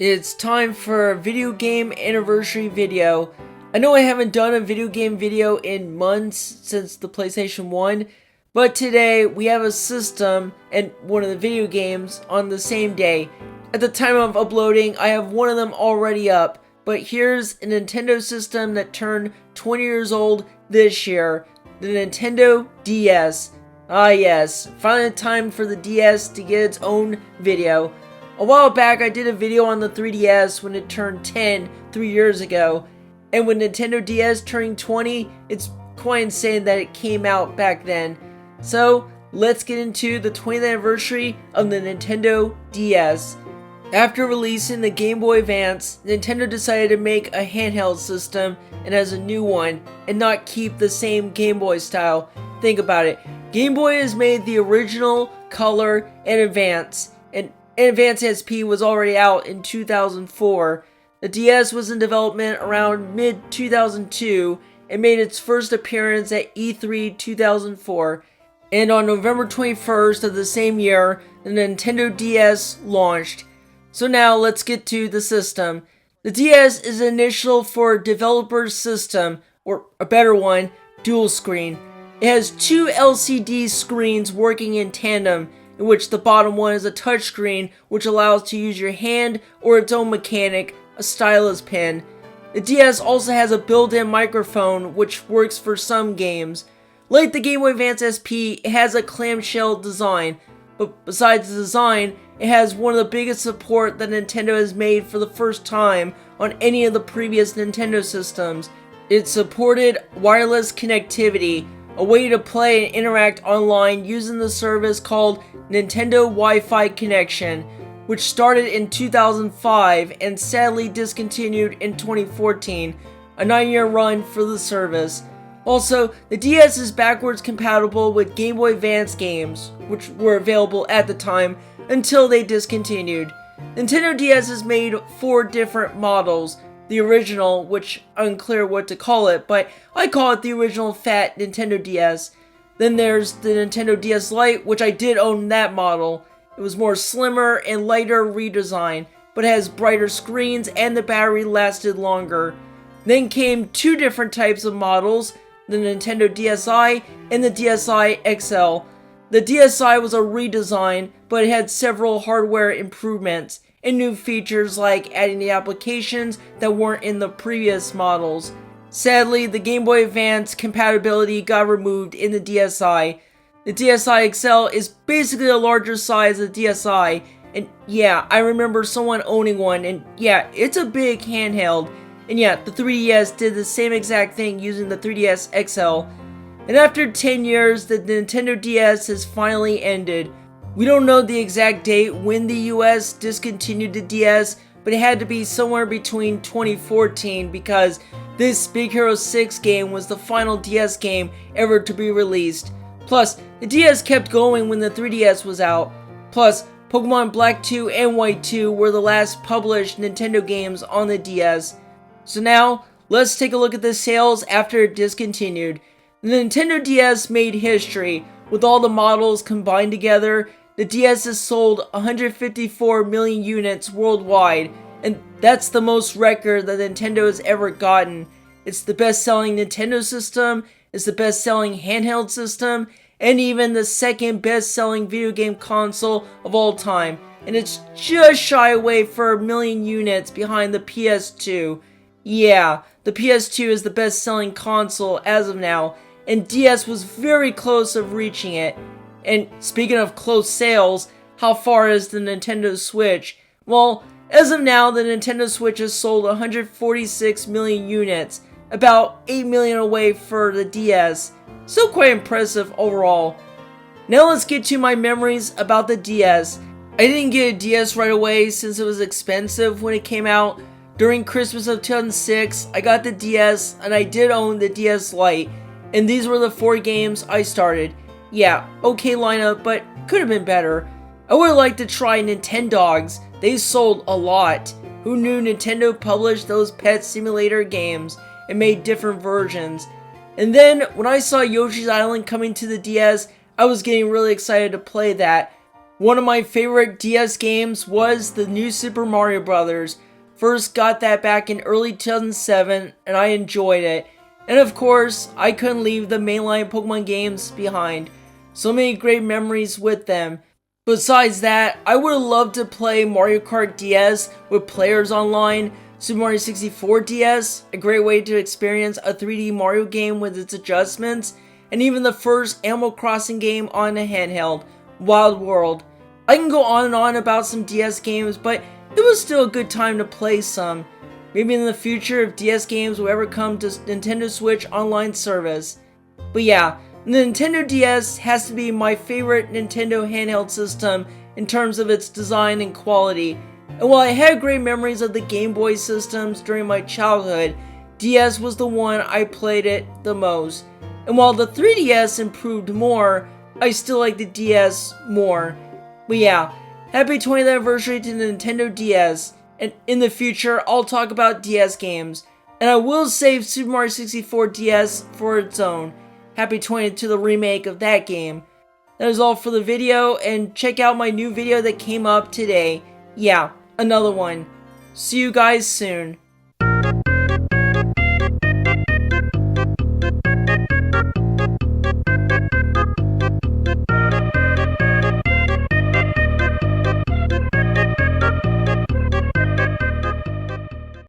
It's time for a video game anniversary video. I know I haven't done a video game video in months since the PlayStation 1, but today we have a system and one of the video games on the same day. At the time of uploading, I have one of them already up, but here's a Nintendo system that turned 20 years old this year, the Nintendo DS. Ah yes, finally time for the DS to get its own video. A while back I did a video on the 3DS when it turned 10 3 years ago, and with Nintendo DS turning 20, it's quite insane that it came out back then. So let's get into the 20th anniversary of the Nintendo DS. After releasing the Game Boy Advance, Nintendo decided to make a handheld system and has a new one, and not keep the same Game Boy style. Think about it. Game Boy has made the original, Color, and Advance, and Advance SP was already out in 2004. The DS was in development around mid-2002 and made its first appearance at E3 2004. And on November 21st of the same year, the Nintendo DS launched. So now let's get to the system. The DS is an initial for developer's system, or a better one, dual screen. It has two LCD screens working in tandem, in which the bottom one is a touchscreen which allows to use your hand or its own mechanic, a stylus pen. The DS also has a built-in microphone which works for some games. Like the Game Boy Advance SP, it has a clamshell design, but besides the design, it has one of the biggest support that Nintendo has made for the first time on any of the previous Nintendo systems. It supported wireless connectivity, a way to play and interact online using the service called Nintendo Wi-Fi Connection, which started in 2005 and sadly discontinued in 2014, a 9-year run for the service. Also, the DS is backwards compatible with Game Boy Advance games, which were available at the time until they discontinued. Nintendo DS has made 4 different models. The original, which unclear what to call it, but I call it the original fat Nintendo DS. Then there's the Nintendo DS Lite, which I did own that model. It was more slimmer and lighter redesign, but has brighter screens and the battery lasted longer. Then came 2 different types of models, the Nintendo DSi and the DSi XL. The DSi was a redesign, but it had several hardware improvements and new features like adding the applications that weren't in the previous models. Sadly, the Game Boy Advance compatibility got removed in the DSi. The DSi XL is basically a larger size of the DSi, and yeah, I remember someone owning one, and yeah, it's a big handheld. And yeah, the 3DS did the same exact thing using the 3DS XL. And after 10 years, the Nintendo DS has finally ended. We don't know the exact date when the US discontinued the DS, but it had to be somewhere between 2014 because this Big Hero 6 game was the final DS game ever to be released. Plus, the DS kept going when the 3DS was out. Plus, Pokemon Black 2 and White 2 were the last published Nintendo games on the DS. So now, let's take a look at the sales after it discontinued. The Nintendo DS made history. With all the models combined together, the DS has sold 154 million units worldwide, and that's the most record that Nintendo has ever gotten. It's the best-selling Nintendo system, it's the best-selling handheld system, and even the second best-selling video game console of all time. And it's just shy away for 1 million units behind the PS2. Yeah, the PS2 is the best-selling console as of now, and DS was very close of reaching it. And speaking of close sales, how far is the Nintendo Switch? Well, as of now, the Nintendo Switch has sold 146 million units, about 8 million away for the DS. Still quite impressive overall. Now let's get to my memories about the DS. I didn't get a DS right away since it was expensive when it came out. During Christmas of 2006, I got the DS and I did own the DS Lite. And these were the 4 games I started. Yeah, okay lineup, but could have been better. I would have liked to try nintendods. They sold a lot. Who knew Nintendo published those pet simulator games and made different versions? And then, when I saw Yoshi's Island coming to the DS, I was getting really excited to play that. One of my favorite DS games was the new Super Mario Bros. First got that back in early 2007 and I enjoyed it. And of course, I couldn't leave the mainline Pokemon games behind. So many great memories with them. Besides that, I would have loved to play Mario Kart DS with players online, Super Mario 64 DS, a great way to experience a 3D Mario game with its adjustments, and even the first Animal Crossing game on a handheld, Wild World. I can go on and on about some DS games, but it was still a good time to play some. Maybe in the future if DS games will ever come to Nintendo Switch online service. But yeah, the Nintendo DS has to be my favorite Nintendo handheld system in terms of its design and quality. And while I had great memories of the Game Boy systems during my childhood, DS was the one I played it the most. And while the 3DS improved more, I still like the DS more. But yeah, happy 20th anniversary to the Nintendo DS, and in the future I'll talk about DS games, and I will save Super Mario 64 DS for its own. Happy 20th to the remake of that game. That is all for the video, and check out my new video that came up today. Yeah, another one. See you guys soon.